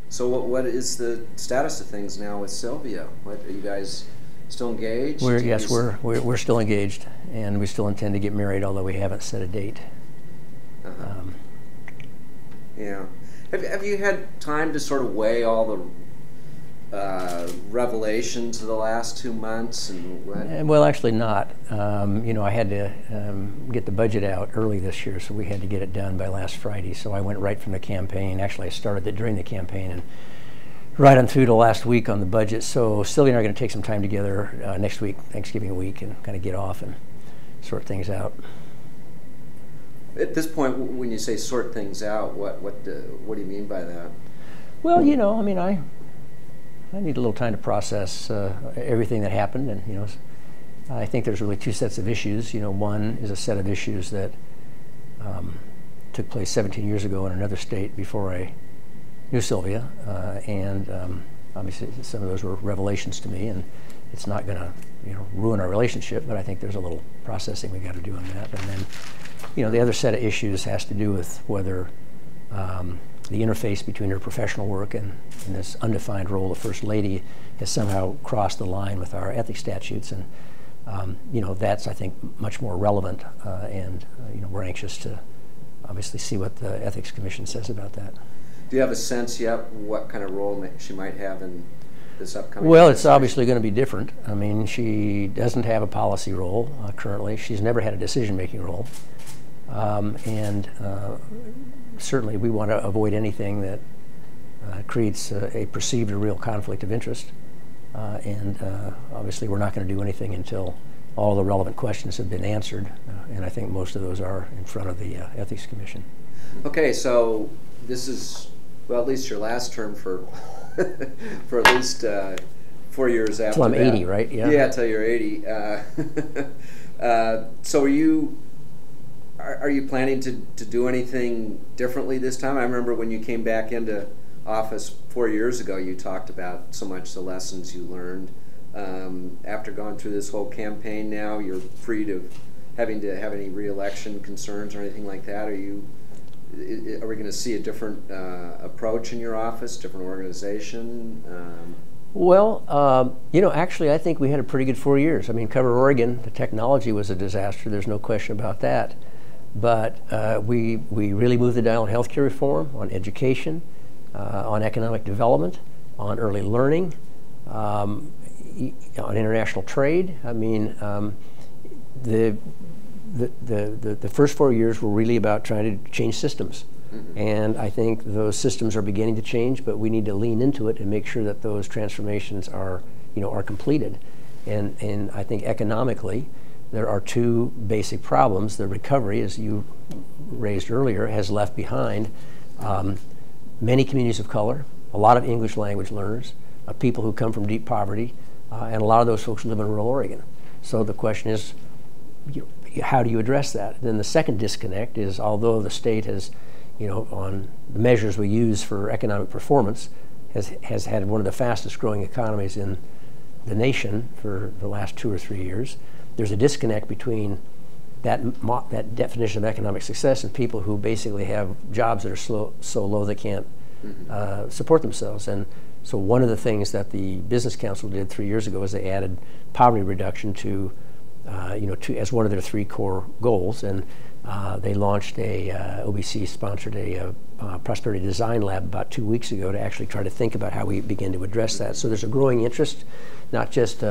So what is the status of things now with Sylvia? What, are you guys still engaged? Yes, we're still engaged, and we still intend to get married, although we haven't set a date. Yeah. Have you had time to sort of weigh all the revelations of the last 2 months? And well, actually not. You know, I had to get the budget out early this year, so we had to get it done by last Friday. So I went right from the campaign. Actually, I started it during the campaign and right on through to last week on the budget. So Sylvia and I are going to take some time together next week, Thanksgiving week, and kind of get off and sort things out. At this point, when you say sort things out, what do you mean by that? Well, you know, I mean, I need a little time to process everything that happened, and you know, I think there's really two sets of issues. You know, one is a set of issues that took place 17 years ago in another state before I knew Sylvia, and obviously some of those were revelations to me, and it's not going to, you know, ruin our relationship, but I think there's a little processing we got to do on that. And then, you know, the other set of issues has to do with whether the interface between her professional work and this undefined role of First Lady has somehow crossed the line with our ethics statutes, and you know, that's, I think, much more relevant, and you know, we're anxious to obviously see what the Ethics Commission says about that. Do you have a sense yet what kind of role she might have in this upcoming? Well, it's obviously going to be different. I mean, she doesn't have a policy role currently. She's never had a decision-making role, and certainly we want to avoid anything that creates a perceived or real conflict of interest, and obviously we're not going to do anything until all the relevant questions have been answered, and I think most of those are in front of the Ethics Commission. Okay, so this is, well, at least your last term for for at least 4 years after Till I'm that. 80, right? Yeah. Yeah, till you're 80. So are you planning to do anything differently this time? I remember when you came back into office 4 years ago, you talked about so much the lessons you learned. After going through this whole campaign now, you're free to having to have any re-election concerns or anything like that. Are we going to see a different approach in your office, different organization? Well, you know, actually, I think we had a pretty good 4 years. I mean, cover Oregon, the technology was a disaster. There's no question about that. But we really moved the dial on healthcare reform, on education, on economic development, on early learning, on international trade. I mean, the first 4 years were really about trying to change systems. Mm-hmm. And I think those systems are beginning to change, but we need to lean into it and make sure that those transformations are, you know, are completed. And I think economically, there are two basic problems. The recovery, as you raised earlier, has left behind many communities of color, a lot of English language learners, people who come from deep poverty, and a lot of those folks live in rural Oregon. So the question is, how do you address that? Then the second disconnect is, although the state has, you know, on the measures we use for economic performance, has had one of the fastest growing economies in the nation for the last 2 or 3 years, there's a disconnect between that definition of economic success and people who basically have jobs that are so low they can't support themselves. And so one of the things that the Business Council did 3 years ago is they added poverty reduction to as one of their 3 core goals, and they launched OBC sponsored a prosperity design lab about 2 weeks ago to actually try to think about how we begin to address that. So there's a growing interest, not just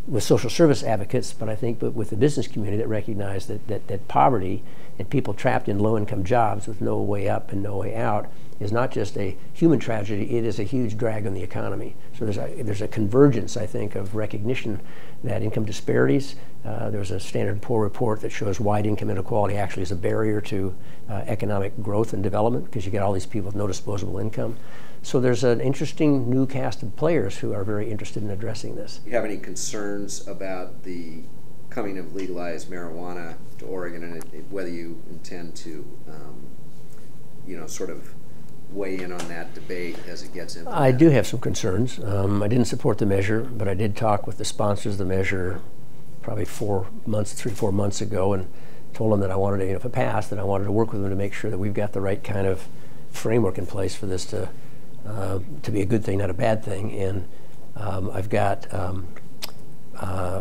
with social service advocates, but I think with the business community that recognize that poverty and people trapped in low-income jobs with no way up and no way out is not just a human tragedy, it is a huge drag on the economy. So there's a convergence, I think, of recognition that income disparities, there's a Standard & Poor report that shows wide income inequality actually is a barrier to economic growth and development, because you get all these people with no disposable income. So there's an interesting new cast of players who are very interested in addressing this. Do you have any concerns about the coming of legalized marijuana to Oregon, and whether you intend to, sort of weigh in on that debate as it gets implemented? I do have some concerns. I didn't support the measure, but I did talk with the sponsors of the measure probably 3 or 4 months ago, and told them that I wanted to, if it passed, that I wanted to work with them to make sure that we've got the right kind of framework in place for this to be a good thing, not a bad thing. And I've got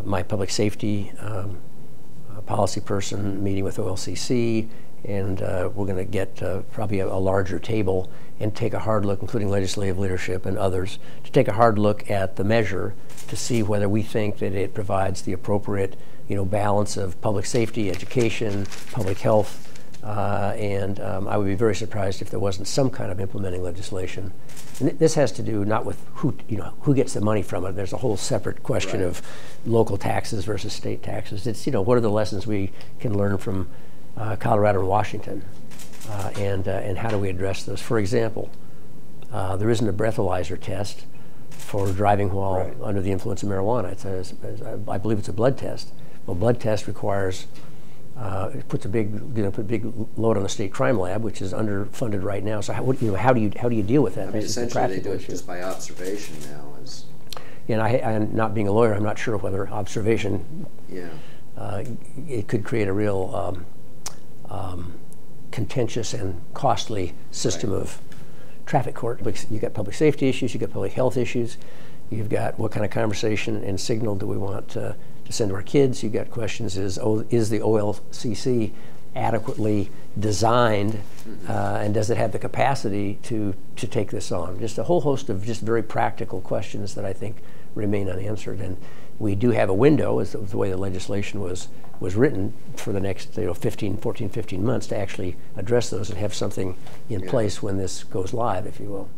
my public safety policy person meeting with OLCC, and we're going to get probably a larger table and take a hard look, including legislative leadership and others, to take a hard look at the measure to see whether we think that it provides the appropriate, balance of public safety, education, public health, and I would be very surprised if there wasn't some kind of implementing legislation. And this has to do not with who gets the money from it. There's a whole separate question of local taxes versus state taxes. It's what are the lessons we can learn from Colorado and Washington, and how do we address those? For example, there isn't a breathalyzer test for driving while under the influence of marijuana. I believe it's a blood test. Well, blood test requires it puts a big load on the state crime lab, which is underfunded right now. So how do you deal with that? I mean, essentially they do it just by observation now. And I'm not being a lawyer, I'm not sure whether observation. It could create a real contentious and costly system of traffic court. You've got public safety issues, you've got public health issues, you've got what kind of conversation and signal do we want to send to our kids. You've got questions, is the OLCC adequately designed, and does it have the capacity to take this on? Just a whole host of just very practical questions that I think remain unanswered. And we do have a window, as the way the legislation was written, for the next 14, 15 months to actually address those and have something in place when this goes live, if you will.